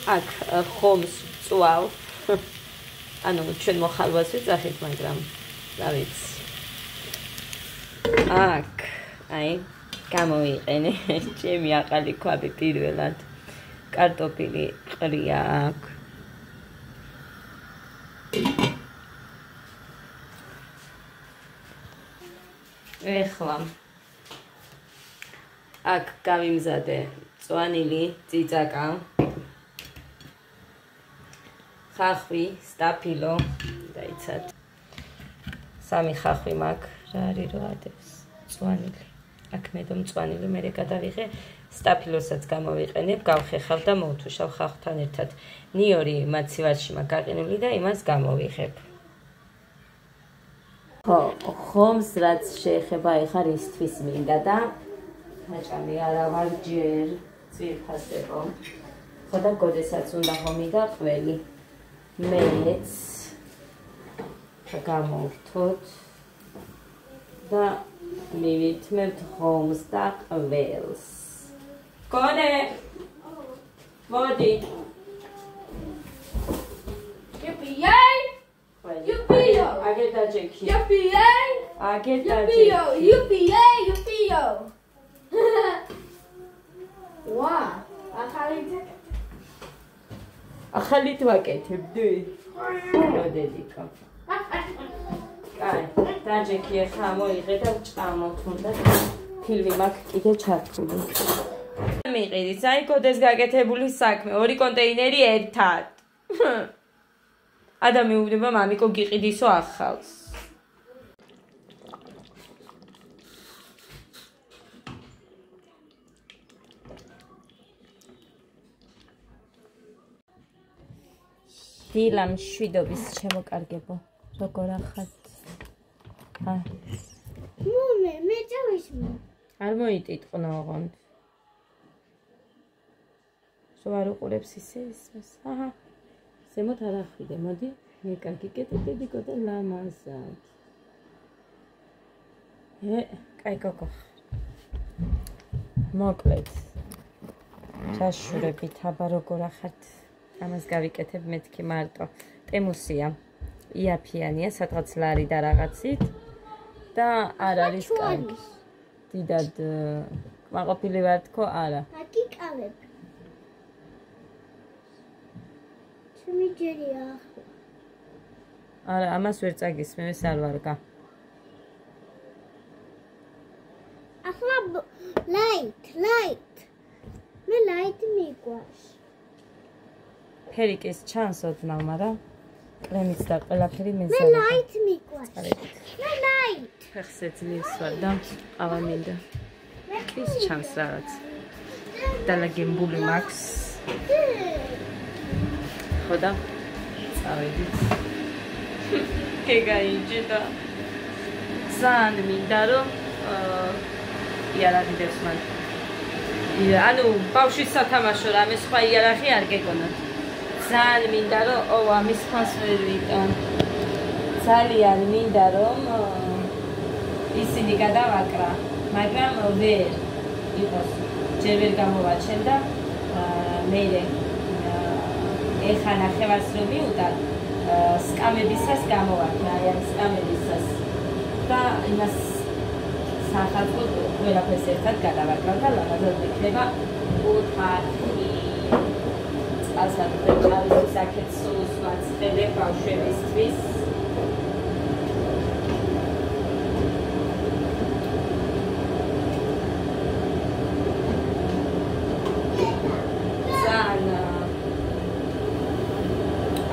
აქ ხომს წვალ. ანუ ჩვენ მოხალვას ვიძახით, მაგრამ რა ვიცი. აქ აი გამოვიყენე ჩემი ახალი ქვაბი პირველად. კარტოფილი ყრია აქ. ეხლა აქ გამიმზადე წვანილი წიწაკა. ხახვი, სტაფილო, დაიცად. სამი ხახვი მაქვს, რა არის რო ადებს. წვანილი. აქ მედო მწვანილი მე გადავიღე, სტაფილოსაც გამოვიყენებ, გავხეხავ და მოვთუშავ ხახვთან ერთად. ნიორი მაცივარში მაქვს გაყინული და იმას გამოვიღებ. ხომს რაც შეეხება ეხა რისთვის მინდა და გაჭამი არა ვარ ჯერ წირფასებო. ხო და გოდესაც უნდა ხომი და ყველი. მეც გამოვთოთ და მივითმევთ ხომს და ყველს. გოდე მოდი Yippee! Yippee! აგერ დაჯექი. Yippee! აგერ დაჯექი. Yippee! ვა, ახალი ვაკეთებდი. მოდედიკო. კაი, დაჯექი ახლა მოიღე და ჭამოთ უნდა ფილმი მაქვს კიდე ჩართული. მიყიდით, აი გოდეს გაკეთებული საქმე, 2 კონტეინერი ერთად. ადამი უბნება მამიკო გიყიდისო ახალს. დილამ შვიდობის შემოკარგებო. როგორ ახალ? მე წავისმო. არ მოიტიტყნო ოღონდ. სულ არ უყურებს ისე ისმის. აჰა. ზემოთ არ ახვიდე, მოდი. მე კარგი კეთებდი და ლამაზად. კაი გოგო. მოკლედ. ჩაშურებით, აბა როგორ ახართ? ამას გავიკეთებ მეთქი მარტო. ტემუსია. იაფიანია, სადღაც ლარი და რაღაცით და არ არის კარგი. დიდად მაყოფილი ვარ თქო, არა. აკიკავებ. ჩემი ჯერია. არა, ამას ვერ წაგისმე, ეს არ ვარგა. ახლა light. მე light მიყვარს. ფერიკის ჩანს ოდნავ, მაგრამ კრემიც და ყველაფერი მეზარება. მე light მიყვარს. მე light. ფეხზე ძლივს ვარ და ყავა მინდა. ის ჩანს რაღაც. დალაგებული მაქვს. ხო და წავედით. გეგაიჯდა. ძალიან მინდა რომ იარაღი დევს მან. ანუ ბავშვის სათამაშო რამე სხვა იარაღი არ გეგონათ. ძალიან მინდა რომ ამის ხანს ვერ ვიტან. ძალიან მინდა რომ ისინი გადავაკრა, მაგრამ ვერ იყოს. ჯერ ვერ გამოვაჩენ და მერე ეხა ნახევარს რომ მივუტან სკამებისას გამოვაკრა, აი ამ სკამებისას და იმას სახალხო ყველაფერს ერთად გადავაკრავ და ლამაზად იქნება ოთახი. ასაკობრივ ჭალის საკეთსოს მაცხელე ბავშვებისთვის.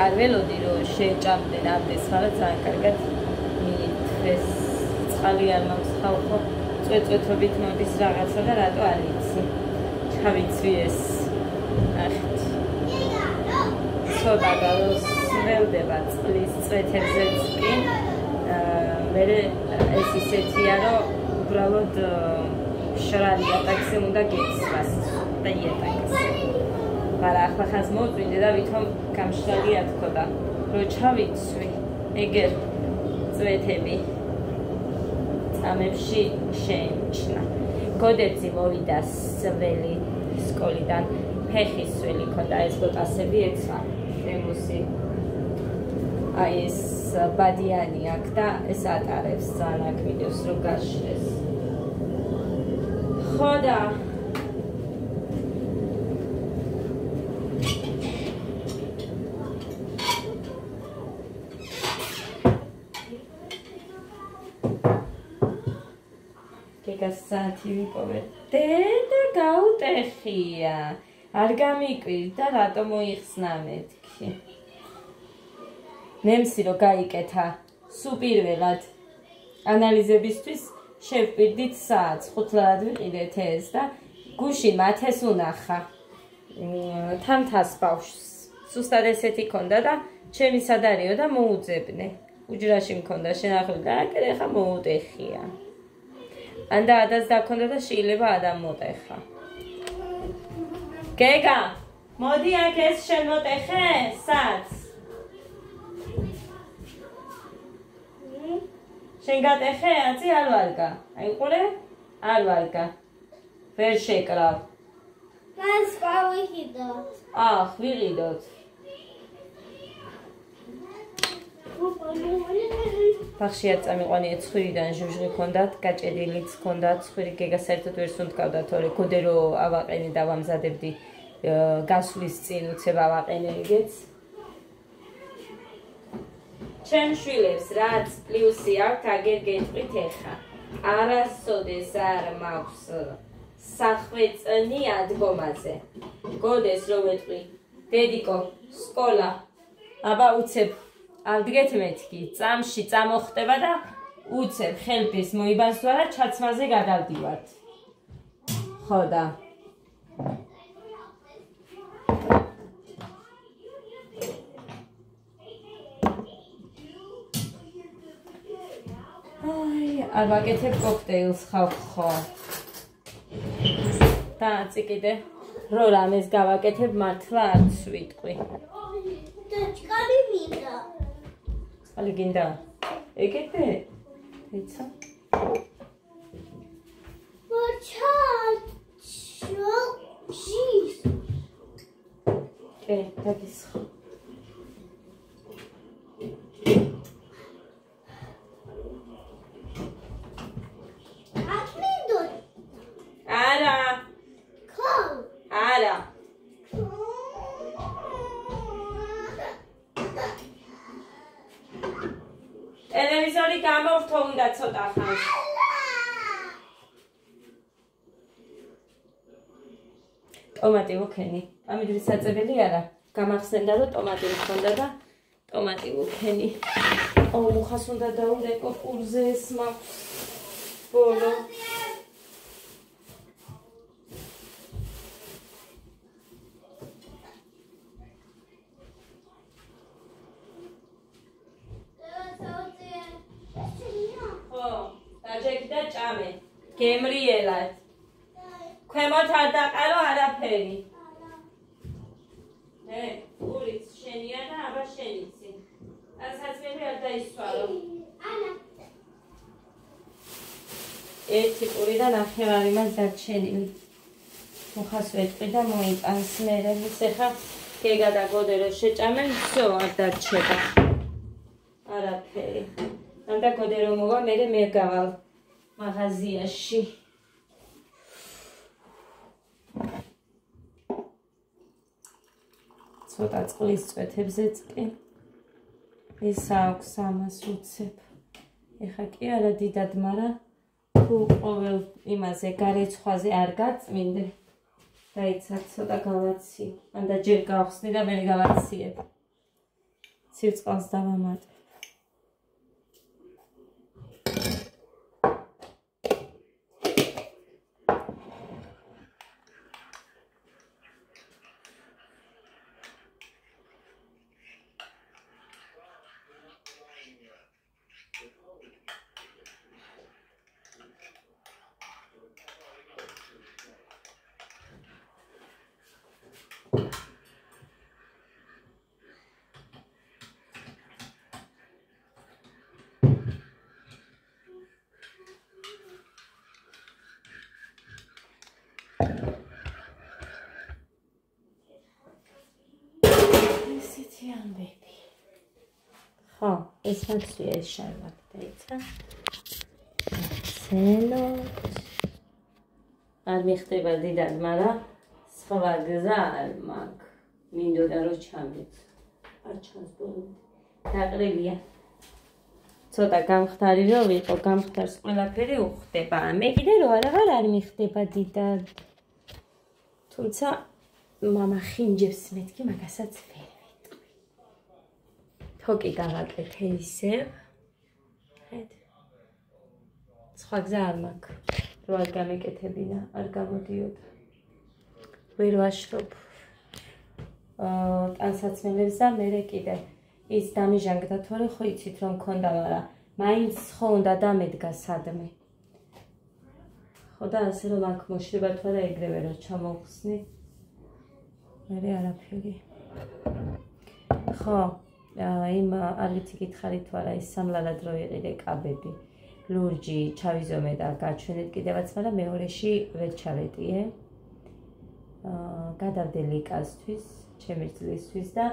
არ ველოდი რომ შეჭამდნენ აბდეს, მაგრამ ძალიან კარგად მიიღეს. წყალი არ მაქვს ხალხო, წვეთობით მოდის რაღაცა და რატო არ იცი. ჩავიცვი ეს. ნახეთ. ცოტა გავსმელდება წყლის წვეთებზეც კი. მე ეს ისეთია რომ უბრალოდ შრალი ატაქსი უნდა გეცვას და იატაკზე. მაგრამ ახლა ხანს მოვწვიდე და ვითომ გამშრალია თქოდა რომ ჩავიცვი ეგერ წვეთები წამებში შეიმჩნა. გოდეცი მოვიდა სველი სკოლიდან ფეხისველი ქონდა ეს ბოტასები ეცა ემუსი აი ეს ბადიანი აქ და ეს ატარებს ძალიან აქ ვიდეოს რომ გაშლეს ხო და გასათი ვიპოვე დედა გაუტეხია არ გამიკვირდა რატომ მოიხსნა მეთქი ნემსი რომ გაიკეთა სულ პირველად ანალიზებისთვის შევპირდით საათს 5 ლარად ვიყიდეთ ეს და გუშინ მათეს უნახა თამთას ბავშვს სუსტად ესეთი ქონდა და ჩემი სადარიო და მოუძებნე უჯრაში მქონდა შენახული და აკერეხა მოუტეხია ანდა ადას დაქონდა და შეიძლება ადამ მოტეხა გეგა მოდი აქ ეს შენ მოტეხე საათს შენ გატეხე აცი არ ვარგა აი ყურე არ ვარგა ვერ შეკრავ მას გავიხიდოთ ახ ვიყიდოთ ბახშია წამიყვანია ცხვირიდან ჟუჟღი ქონდათ გაჭედილიც ქონდათ ცხვირი გეგა საერთოდ ვერ სუნთქავდა თორე გოდერო ავაყენე და ვამზადებდი გასვლის წინ უცებ ავაყენე იგეც ჩემ შვილებს რაც პლუსი აქვს აგერ გეტყვით ეხა არასოდეს არ მაქვს სახვეწნი ადგომაზე გოდეს რო ვეტყვი დედიკო სკოლა აბა უცებ ავდგეთ მეთქი წამში წამოხტება და უცებ ხელფის მოიბანსვა და ჩაცმაზე გადავდივართ ხო და არ ვაკეთებ კოქტეილს ხო და წიკიდე რო რამეს გავაკეთებ მართლა არც ვიტყვი და ჭკალი მინდა ალი გინდა ეკეთე ეცა შის დაგისხა არა არა ტელევიზორი გამოვთო უნდა ცოტა ხანს ტომატი ვუქენი ამიდრის საწებელი არა გამახსენდა რომ ტომატი მქონდა და ტომატი ვუქენი აუ მუხას უნდა დაუდეკო პურზე ეს მაქვს ბოლო გემრიელად ქვემოთ არ დაყარო არაფერი პურიც შენია და აბა შენიცი ასაცმელი არ დაისვარო ერთი პური და ნახევარი მას დარჩენილი მუხას ვეტყვი და მოიტანს მერე ის ეხა გეგა და გოდერო შეჭამენ всё არ დარჩება არაფერი ანდა გოდერო მოვა მერე მე გავალ მაღაზიაში ცოტა წყლის წვეთებზეც კი ის აქვს ამას უცებ ეხა კი არა დიდად მაგრამ თუ ყოველ იმაზე გარეცხვაზე არ გაწმინდე დაიცად ცოტა გავაცი ანდა ჯერ გავხსნი და მე გავაციებ ცივწყალს დავამატე ესეთი ამბები. ხო, ეს მაცვია ეს შარლაკი დაიცა. ცენოთ. არ მიხდება დიდად, მაგრამ სხვა გზა არ მაქვს. მინდოდა რომ ჩამეც. არ ჩანს ბოლომდე. დაყრილია. ცოტა გამხდარი რომ ვიყო, გამხდარს ყველაფერი უხდება. მე კიდე რო აღარ არ მიხდება დიდად. თუმცა მამა ხინჯებს მეთქი, მაგასაც ვერ ვიტყვი. თოკი გავაკეთე ისევ. ხედ. სხვა გზა არ მაქვს. რო არ გამეკეთებინა, არ გამოდიოდა. ვერ ვაშრობ. ტანსაცმელებს და მერე კიდე ის დამიჟანგდა თორე ხო იცით რომ მქონდა, მაგრამ მაინც ხო უნდა დამედგა სადმე. ხო და ასე რომ აქ მოშრება თუ არა ეგრევე რომ ჩამოვხსნი. მერე არაფერი. ხო, იმ არ ვიცი გითხარით თუ არა ის სამლალად რო იყიდე კაბები. ლურჯი ჩავიზომე და გაჩვენეთ კიდევაც, მაგრამ მეორეში ვერ ჩავეტიე. გადავდე ლიკასთვის, ჩემი ძლისთვის და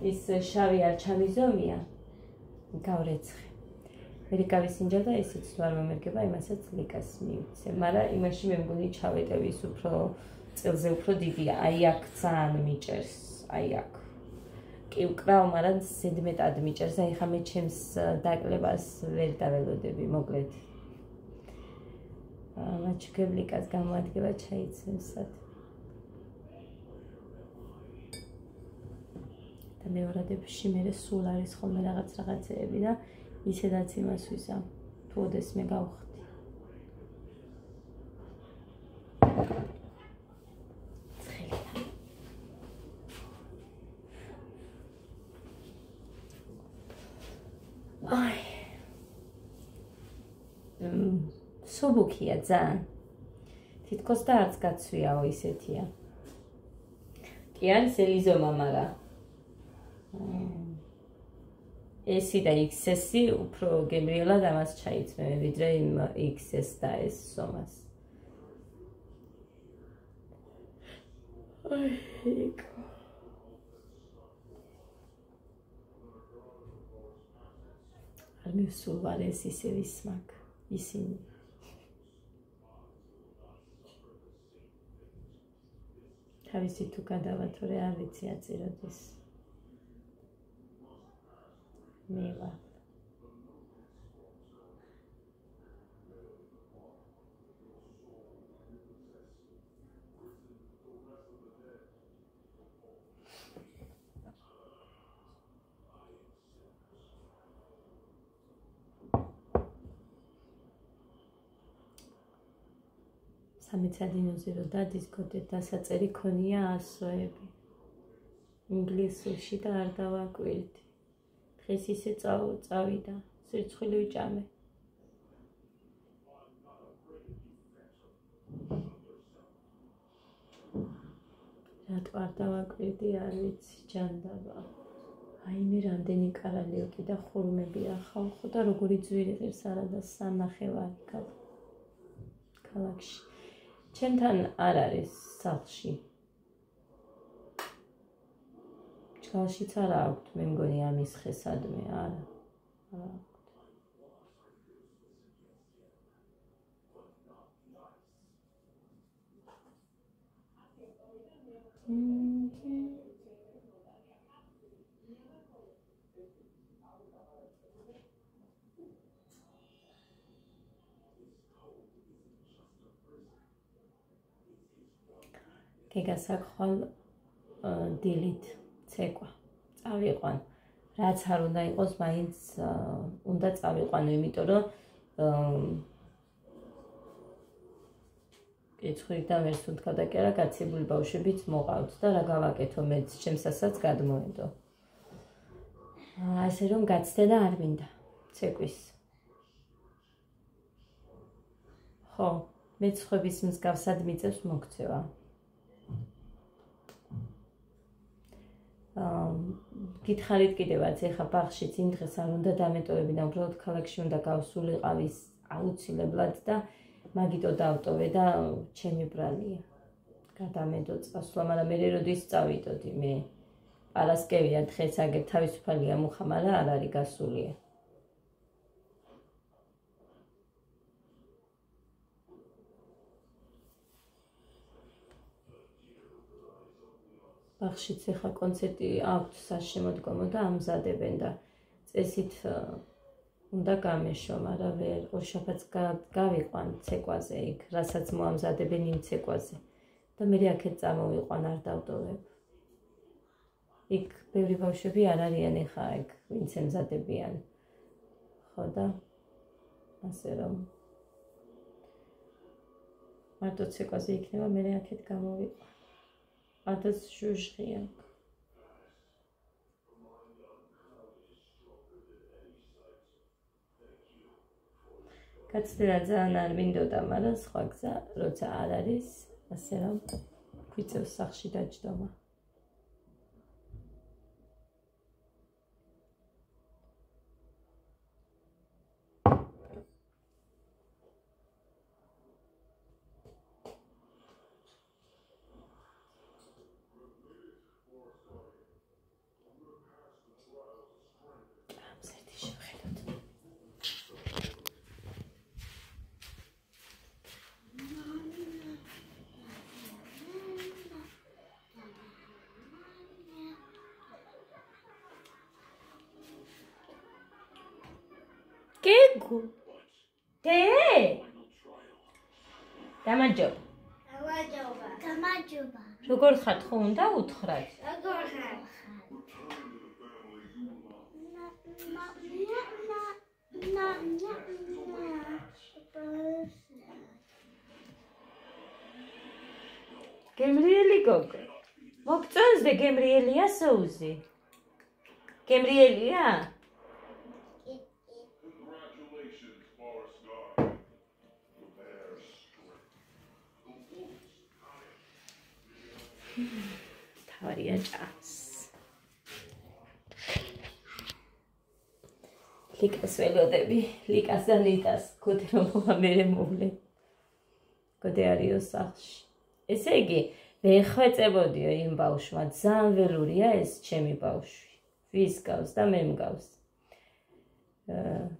ის შავი არ ჩავიზომია. გავრეცხე. ვერ გავისინჯა და ისიც თუ არ მომერგება, იმასაც ლიკას მივცე. მაგრამ იმაში მე მგონი ჩავეტევ ის უფრო წელზე უფრო დიდია. აი აქ ძალიან მიჭერს, აი აქ. კი ვკრავ, მაგრამ ზედმეტად მიჭერს. აი ხა მე ჩემს დაკლებას ვერ დაველოდები, მოკლედ. მაჩქებ ლიკას გამოადგება ჩაიცემსად. და მეორადებში მე სულ არის ხოლმე რაღაცეები და ისედაც იმას ვიზამ. თუ ოდეს მე გავხდი. აი. სუბუქია ძალიან. თითქოს და არც გაცვიაო ისეთია. კი არის ელიზომა, მაგრამ ესი და XS-ი უფრო გემრიელად ამას ჩაიწმევ, ვიდრე იმ XS და S სომას. აი, იქ. არ მივსულ ვარ ეს ისევ ისმაკ, ისინი. თავისი თუ გადავა, თორე არ ვიცი აწიროდეს. მე ვარ. სამეცადინოზე რო დადისკოდეთ, დასაწერი ქონია ასოები. ინგლისურში და არ დავაკვირდი. დღეს ისე წავიდა, სირცხილი ვიჭამე. რატო არ დავაკვირდი, არ ვიცი, ჯანდაბა. აი მე რამდენი კარალიოკი და ხურმები ახალ და როგორი ძვირი ღირს არა და სანახევარი ქალაქში. ჩემთან არ არის სახლში. ჩალშიც არა აქვთ, მე მგონი ამის ხესადმე, არა აქვთ. გასაგხვალ დილით ცეკვა წავიყვან, რაც არ უნდა იყოს, მაინც უნდა წავიყვანო, იმიტომ რომ კითხვით და ვერც უთქვა და კი არა, გაცებული ბავშვებიც მოყავთ და რა გავაკეთო მეც, ჩემსასაც გადმოედო. ასე რომ გაცდენა არ მინდა ცეკვის. ხო, მე სხვების მსგავსად მიწევს მოქცევა. გითხარით კიდევაც, ეხა ბაღშიც იმ დღეს არ უნდა დამეტოვებინა, უბრალოდ ქალაქში უნდა გავსულიყავის აუცილებლად და მაგიტო დავტოვე და ჩემი ბრალია. გადამედო წასვლა, მაგრამ მე როდის წავიდოდი, მე არასკევია დღეს აგერ თავისუფალია მუხა, მაგრამ არ არის გასულია. ბაღშიც ეხა კონცერტი აქვს საშემოდგომო და ამზადებენ და წესით უნდა გამეშო, მაგრამ ვერ ორშაბათს გავიყვან ცეკვაზე იქ, რასაც მოამზადებენ იმ ცეკვაზე და მე აქეთ წამოვიყვან, არ დავტოვებ. იქ ბევრი ბავშვები არ არიან ეხა იქ, ვინც ემზადებიან. ხო და ასე რომ მარტო ცეკვაზე იქნება, მე აქეთ გამოვიყვან. Adız Jujriya. Katsdira ძალიან არ მინდოდა, მაგრამ სხვა გზა როცა არ არის, ასე რომ გვიწევს სახში დაჯდომა. Gegu. Te. Გამარჯობა. გამარჯობა. როგორ ხართ, ხო უნდა უთხრათ? როგორ ხარ? გემრიელი გოგო. მოგწონს გემრიელია სოუსი? გემრიელია? თავარია ჭამს. ლიკას ველოდები, ლიკას და ნიტას, გოდე რომ მერე მოვლე. გოდე არისო სახლში. ესე იგი, ვეხვეწებოდიო იმ ბავშვმა, ძალიან ველურია ეს ჩემი ბავშვი. ვის გავს და მე მგავს.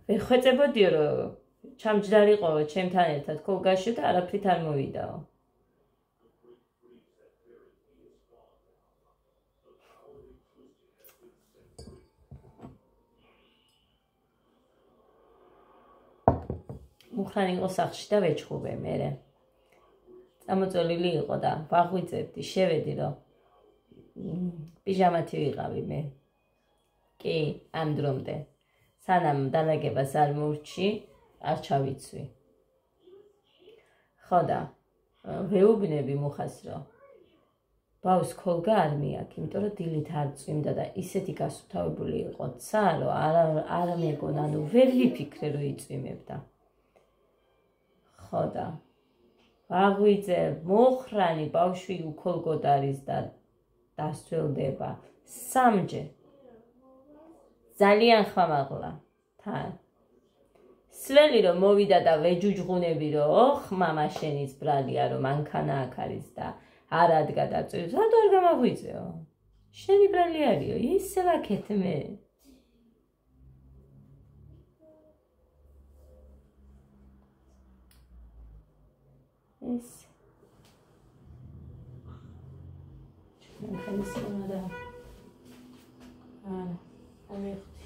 ვეხვეწებოდიო რომ ჩამჯდარიყო ჩემთან ერთად ქოლგაში და არაფრით არ მოვიდაო. მუხრანი იყო სახლში და ვეჩხუბე მერე. წამოწოლილი იყო და ვაღვიძებდი, შევედი რომ პიჟამათი ვიყავი მე. კი, ამ დრომდე. სანამ დალაგებას არ მოვრჩი, არ ჩავიცვი. ხო და ვეუბნები მუხას რომ ბავს ქოლგა არ მიაქვს, იმიტომ რომ დილით არ წვიმდა და ისეთი გასუფთავებული იყო ცა, რომ არ მეგონა, ანუ ვერ ვიფიქრე რომ იწვიმებდა. ხო და ვაღვიძე მოხრანი ბავშვი უქოლგოდ არის და დასწველდება სამჯერ. ძალიან ხმამაღლა თან. სველი რომ მოვიდა და ვეჯუჯღუნები რომ ოხ მამა შენის ბრალია რომ მანქანა აქ არის და არ ადგა და წვირს, რატო არ გამაღვიძეო? შენი ბრალი არისო, ისე ვაკეთე მე. ეს მანქანის ხმარა. არა, ამიხდი.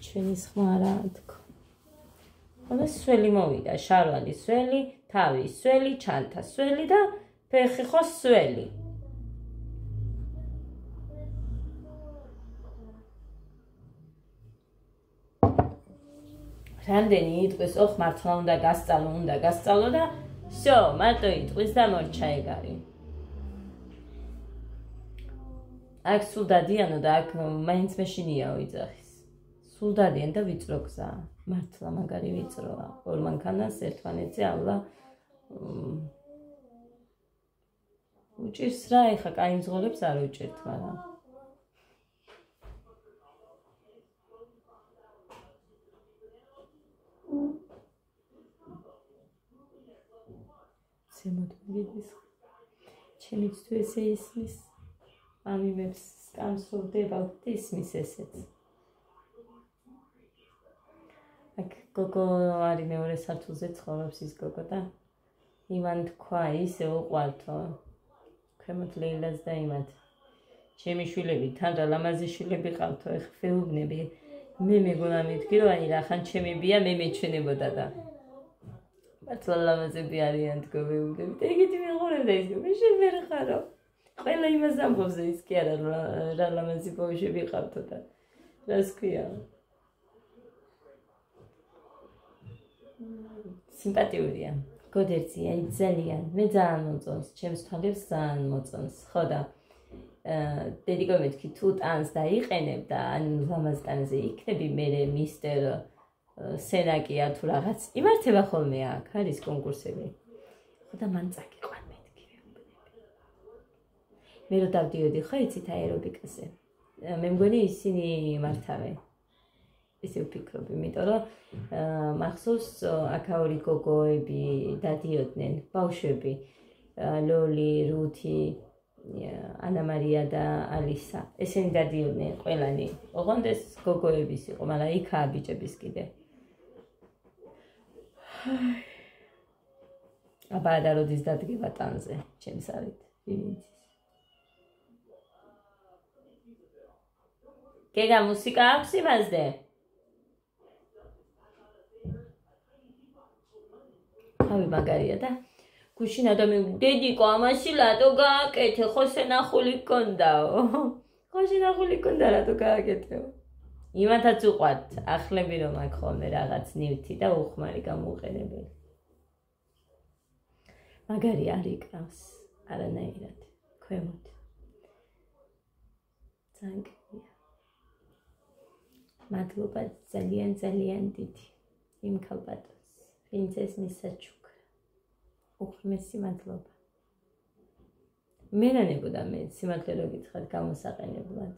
ჩვენი ხმარა თქო. ხოლმე სველი მოვიდა, შარვალი სველი, თავი სველი, ჩანთა სველი და ფეხი ხო სველი. რამდენი იტყვის, ოხ მართლა უნდა გასწავლო და всё, მარტო იტყვის და მორჩა ეგარი. აქ სულ დადიანო და აქ მაინც მეშინიაო იძახის. სულ დადიან და ვიწრო გზა. მართლა მაგარი ვიწროა. ორ მანქანას ერთმანეთზე ავლა უჭირს რა, ეხა კაი მძღოლებს არ უჭირთ, მაგრამ ზემოთ მივიდეს. ჩემიც თუ ესე ისმის ამიმებს სკამსურდება ისმის ესეც. აქ გოგო არის მეორე სართულზე ცხოვრობს ის გოგო და იმან თქვა ისე უყვართო. ქვემოთ ლეილას და იმათ. ჩემი შვილები თან რა ლამაზი შვილები ყავთო, ეხლა ვეუბნები. მე მეგონა მეთქი რომ აი რახან ჩემებია მე მეჩვენებოდა და მართლა ლამაზები არიან თქო ვეუბნები. და ეგეთი მეღორებდა ის მე შენ ვერ ხარო. ყველა იმას ამბობს ის კი არა რა ლამაზი ბავშვები ყავთო და რას ქვია. სიმპათიურია. გოდერძი აი ძალიან მე ძალიან მოწონს ჩემს თვალებს ძალიან მოწონს ხო და დედიკო მეთქი თუ ტანს დაიყენებ და ანუ ლამაზ ტანზე იქნები მე მისტერ სენაკია თუ რაღაც იმართება ხოლმე აქ არის კონკურსები ხო და მან წაგიყვან მეთქი მე რო დავდიოდი ხო იცით აერობიკაზე მე მგონი ისინი მართავენ ისე ვფიქრობ, იმიტომ რომ მახსოვს აქაური გოგოები დადიოდნენ, ბავშვები, ლოლი, რუთი, ანა მარია და ალისა. ესენი დადიოდნენ ყველანი. ოღონდ ეს გოგოების იყო, მაგრამ იქაა ბიჭების კიდე. აბა და როდის დადგება ტანზე, ჩემს არით, ვინც გეგა მუსიკა აქვს იმასზე? ავი მაგარია და გუშინ ადამიანი დედიკო ამაში რატო გააკეთე ხო სენახული გქონდაო ხო სენახული გქონდა რატო გააკეთეო იმათაც უყვართ ახლები რომ აქ ხოლმე რაღაც ნივთი და უხმარი გამოუყენებელი მაგარი არ იკრავს არანაირად ქვემოთ ძალიან მადლობა ძალიან ძალიან დიდი იმ ქალბატონს ვინც ეს მისაჩუქრა უხმესი მადლობა მელანებოდა მე სიმართლე რო გითხრათ გამოსაყენებლად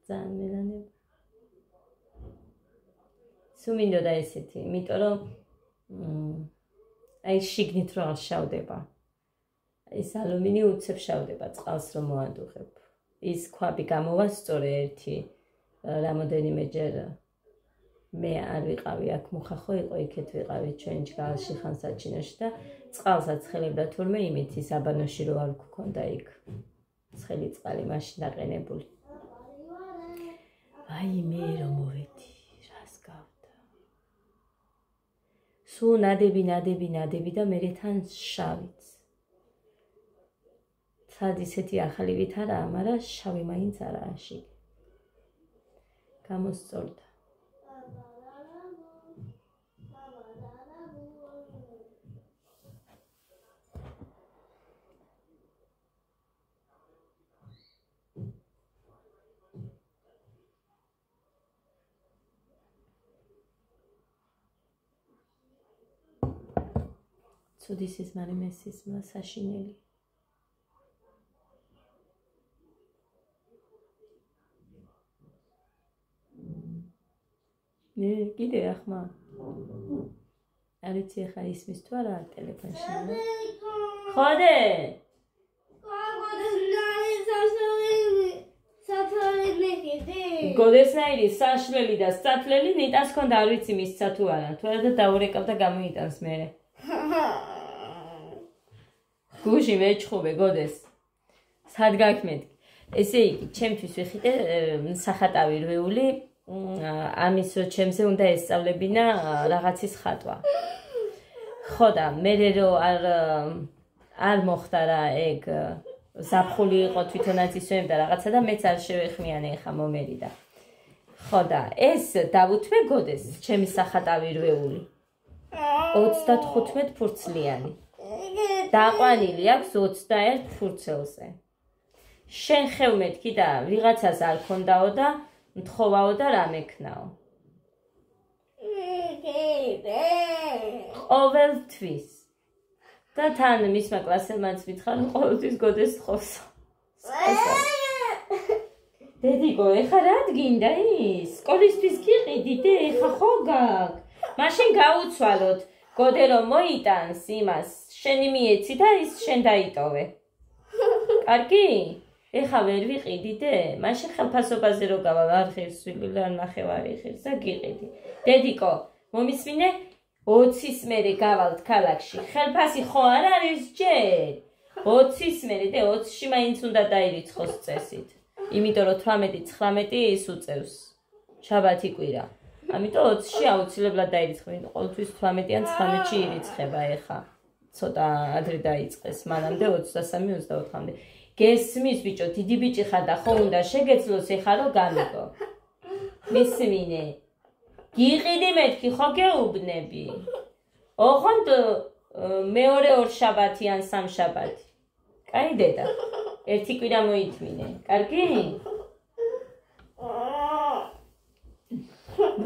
ძალიან მელანება სულ მინდოდა ესეთი იმიტომ რომ აი შიგნით რო არ შავდება ეს ალუმინი უცებ შავდება წყალს რომ მოადუღებ ის ქვაბი გამოვასწორე ერთი რამოდენიმეჯერ მე არ ვიყავი აქ მუხა ხო იყო იქეთ ვიყავი ჩვენ ჯგალში ხანსაჩინოში და წყალსაც ხელებდა თურმე იმით ის აბანოში რო არ გქონდა იქ ცხელი წყალი მაშინ დაყენებული აი მე რომ მოვედი რას გავდა სულ ნადები და მე თან შავიც სად ისეთი ახალი ვით არაა მაგრამ შავი მაინც არაა შიგ გამოსწორდა So this is Marimesis Sashinelli. Ne, gide ახმა. არიცი ახლა ისმის თუ არა ტელეფონში. ხოდე. გოდესნაირი საშლელი და სათლელი ნიტას ქონდა არ ვიცი მისცა თუ არა. თუ არა და დაურეკავ და გამოიტანს მერე. გუში მეჩხუბე გოდეს. სად გაქმედი. ესე იგი, ჩემთვის ვიხიდე სახატავი რვეული ამის რო ჩემზე უნდა ესწავლებინა რაღაცის ხატვა. ხო და მე რო არ მოხდა რა ეგ ზაფხული იყო თვითონაც ისვენ და რაღაცა და მეც არ შევეხმიანე ხა მომერი და. ხო და ეს დავუთმე გოდეს ჩემი სახატავი რვეული. 35 ფურცლიანი. დაყვანილი აქვს 21 ფურცელზე. შენ ხევმეთქი და ვიღაცას არ ქონდაო და მთხოვაო და რა მექნაო. ყოველთვის. და თან მისმა კლასელმაც მითხრა ყოველთვის გოდეს თხოვსო. დედიკო, ეხა რა გინდა ის? სკოლისთვის გიყიდით, ეხა ხო გაგ? მაშინ გაუცვალოთ. გოდე რომ მოიტანს იმას, შენი მიეცი და ის შენ დაიტოვე. კარგი? ეხა ვერ ვიყიდიდე? მაშინ ხელფასობაზე რო გავალ არ ხირსვილი რა ნახევარი ხირს და გიყიდი. დედიკო, მომისმინე 20-ის მერე გავალთ ქალაქში. ხელფასი ხო არ არის ჯერ? 20-ის მერე და 20-ში მაინც უნდა დაირიცხოს წესით. იმიტომ რომ 18-19 ის უწევს. შაბათი კვირა. ამიტომ 20-ში აუცილებლად დაირიცხო. ყოველთვის 18-ან 19-ში ირიცხება ეხა. ცოტა ადრე დაიწყეს. მანამდე 23-24-მდე. გესმის ბიჭო, დიდი ბიჭი ხარ და ხო უნდა შეგეძლოს ეხა რომ გამიგო. მისმინე. გიყიდი მეთქი ხო გეუბნები. ოღონდ მეორე ორ შაბათი ან სამ შაბათი. კაი დედა. ერთი კვირა მოითმინე. კარგი?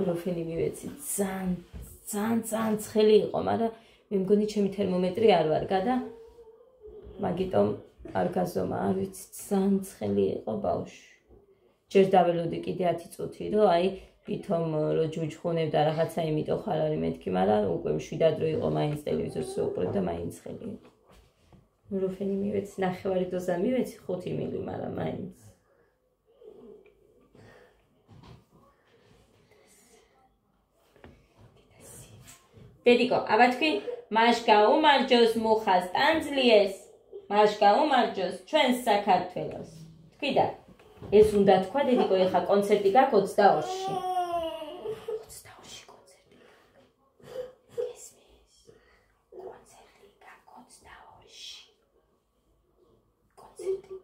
როფენი მივეცი ძალიან ცხელი იყო, მაგრამ მე მგონი ჩემი თერმომეტრი არ ვარგა და მაგიტომ არ გაზომა, არ ვიცი, ძალიან ცხელი იყო ბავშვი. ჯერ დაველოდი კიდე 10 წუთი, რომ აი ვითომ რომ ჯუჯხუნებ და რაღაცა იმიტომ ხარ არის მეთქი, მაგრამ უკვე მშვიდად რო იყო მაინც ტელევიზორს უყურებ და მაინც ცხელი იყო. როფენი მივეცი, ნახევარი დოზა მივეცი 5 მილი, მაგრამ მაინც. დედიკო, აბა თქვი მაშ გაუმარჯოს მუხას ტანძლიეს, მაშ გაუმარჯოს ჩვენს საქართველოს. თქვი და ეს უნდა თქვა დედიკო, ეხა კონცერტი გაქვს 22-ში. 22-ში კონცერტი გაქვს. ესმის. კონცერტი გაქვს 22-ში. კონცერტი.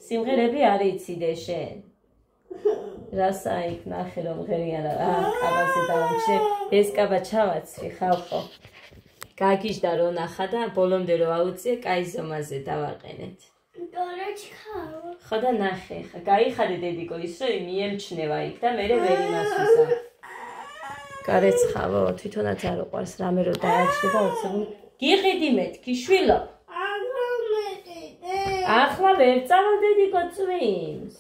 სიმღერები არ იციდე შენ? რასა იქ ნახე რომ ღერიანა კაბაზე დავამჩნე ეს კაბა ჩავაცვი ხალხო გაგიჟდა რომ ნახა და ბოლომდე რომ აუწიე კაი ზომაზე დავაყენეთ ხო და ნახე ხა გაიხადე დედიკო ის რომ მიემჩნევა იქ და მე ვერ იმასვისა გარეცხავო თვითონაც არ უყვარს რამე რომ დააჩნდება უცებულ გიყიდი მეთქი შვილო ახლა ვერ წავალ დედიკო წვიმს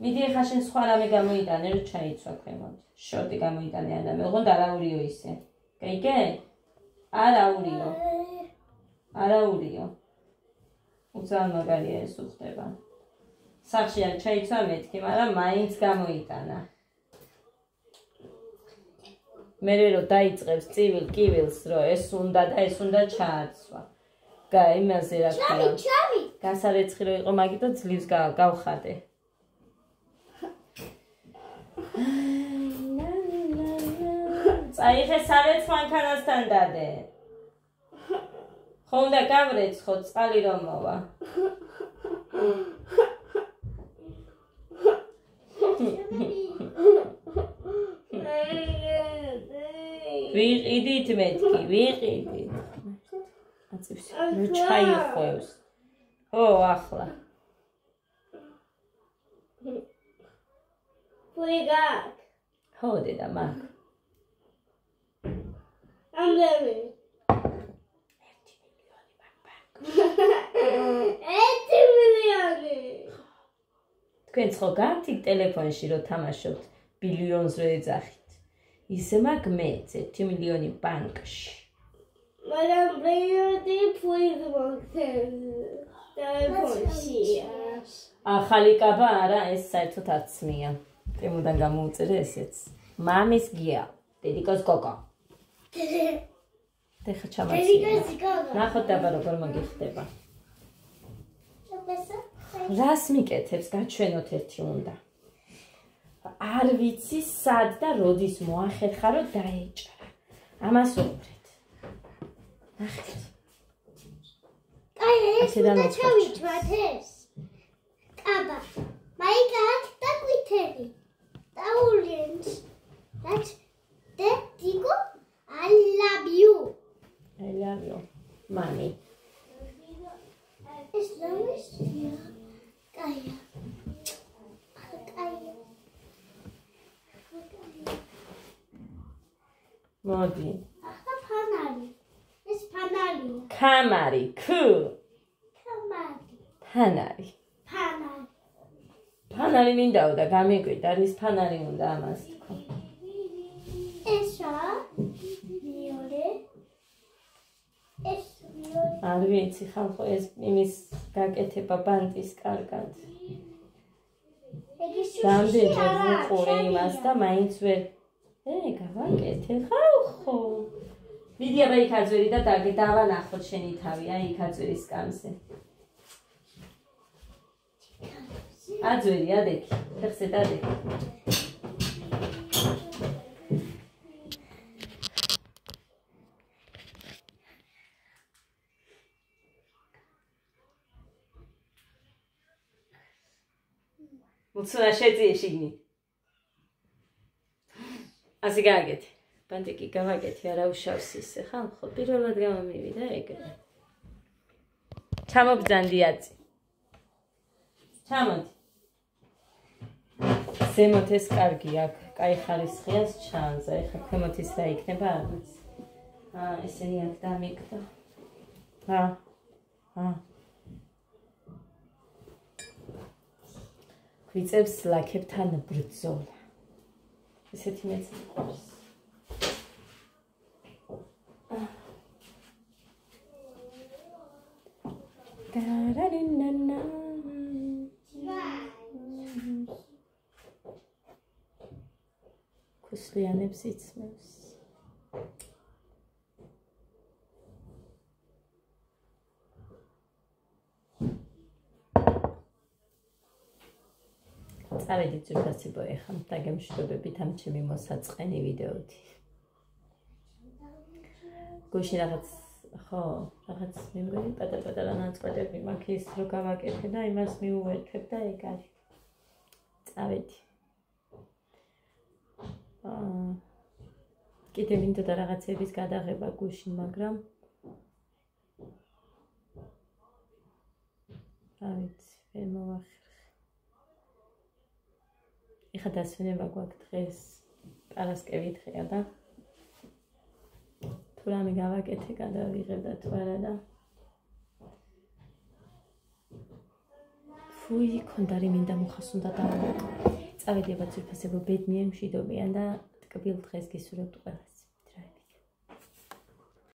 მიდი ხა შენ სხვა რამე გამოიტანე რომ ჩაიცვა ქვემოთ. შორტი გამოიტანე ანა მე ოღონდ არაურიო ისე. გაიგე? არაურიო. არაურიო. უცან მაგარია ეს უხდება. სახში არ ჩაიცვა მეთქი, მაგრამ მაინც გამოიტანა. მე რო დაიწყებს წივილ კივილს რომ ეს უნდა და ეს უნდა ჩააცვა. გაი იმაზე რა ქვია. გასარეცხი რო იყო მაგიტო ძლივს გავხადე. წაიღე სარეც მანქანასთან დადე. ხო უნდა გავრეცხო წყალი რომ მოვა. ვიყიდით მეთქი, ვიყიდით. აწევს, ნუ ჩაიხვევს. ო, ახლა. Purigat. ხო, დედა, მაგ. Ამდენი. 1 მილიონი. თქვენ ხო გაქვთ ტელეფონში რომ თამაშობთ ბილიონს რო ეძახით. ისე მაგ მეც 1 მილიონი ბანკში. მაგრამ ბილიონი ფულის მოხდეს. ტელეფონში. ახალი კაბა არა, ეს საერთოდ აცმია. ემოდან გამოუწერე ესეც. მამის გია, დედიკოს გოგო. დეხა ჩამაცია. დედიკოს გოგო. ნახოთ დაბა როგორ მოგიხდება. რას მიკეთებს, გაჩვენოთ ერთი უნდა. არ ვიცი სად და როდის მოახერხა რომ დაეჭრა. ამას უყურეთ. ნახეთ. აი ეს უნდა ჩავიჭრათ ეს. კაბა. მაიგათ და კვითელი. და ურენჯ. That's Digo, I love you. I love you, mommy. Es lo mismo. Calla. Calla. მოდი. ახლა ფანარი. ეს ფანარია. კამარი, კუ. კამარი. ფანარი. ფანარი. ფანარი მინდაო და გამიკვირდა, რის ფანარი უნდა ამას თქო. არ ვიცი ხალხო ეს იმის გაკეთება ბანტის კარგად. რამდენჯერ ვუყურე იმას და მაინც ვერ გავაკეთე ხალხო. მიდი აბა იქ აძვერი და დავანახოთ შენი თავი, აი იქ აძვერი სკამზე. აძვერი ადექი, ფეხზე დადექი. მოცუნა შეძიე შიგნით. ასე გააკეთე. ბანტიკი გავაკეთე, არა უშავს ისე, ხალხო, პირველად გამომივიდა ეგრე. ჩამობძანდი აწი. ჩამოდი. ზემოთ ეს კარგი აქ, კაი ხარისხიას ჩანს, ეხლა ქვემოთ ის რა იქნება, არ ვიცი. ესენი აქ დამიგდა. გვიწევს ლაქებთან ბრძოლა. ესეთი მეც მიყვარს. Da-da-da-na-na. Kuslianებს იცნობს. წავედით ზურგაცებო ეხლა დაგემშვიდობებით ამ ჩემი მოსაწყენი ვიდეოთი. გუშინ რაღაც მემგონი პატარ-პატარა ნაწყვეტები მაქვს ის რო გავაკეთე და იმას მიუერთებ და ეგ არის. წავედი. კიდე მინდოდა რაღაცების გადაღება გუშინ, მაგრამ არ ვიცი, ვერ მოვახერხე. ეხლა დასვენება გვაქვს დღეს, პარასკევი დღეა და თუ რამე გავაკეთე, გადავიღებ და თუ არა და ფუი, კონდარი მინდა მუხას უნდა დავაკეთო. წავედი აბა ძვირფასებო, ბედნიერ მშვიდობიან და ტკბილ დღეს გისურვებთ ყველას.